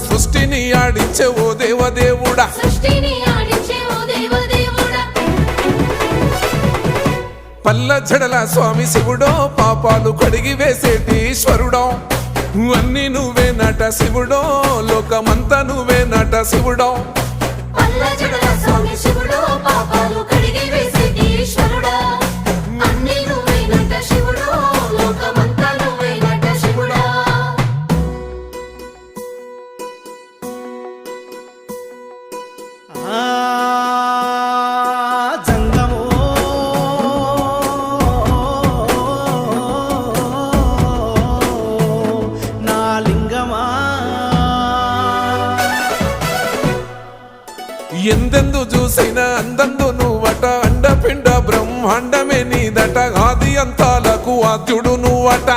సృష్టిని ఆడించే ఓ దేవదేవుడా పల్ల జడల స్వామి శివుడో పాపాలు కడిగి వేసేటి ఈశ్వరుడో అన్ని నువ్వే నట శివుడో లోకమంతా నువ్వే నట శివుడో పల్ల జడల స్వామి శివుడో పాపాలు కడిగి వేసేటి ఈశ్వరుడా అన్ని నువ్వే నట శివుడో లోకమంతా నువ్వే నట శివుడా జంగమో నా లింగమా ఎందెందు చూసిన అందందు నువ్వట అండపిండ బ్రహ్మాండమే నీదట ఆది అంతాలకు ఆద్యుడు నువ్వట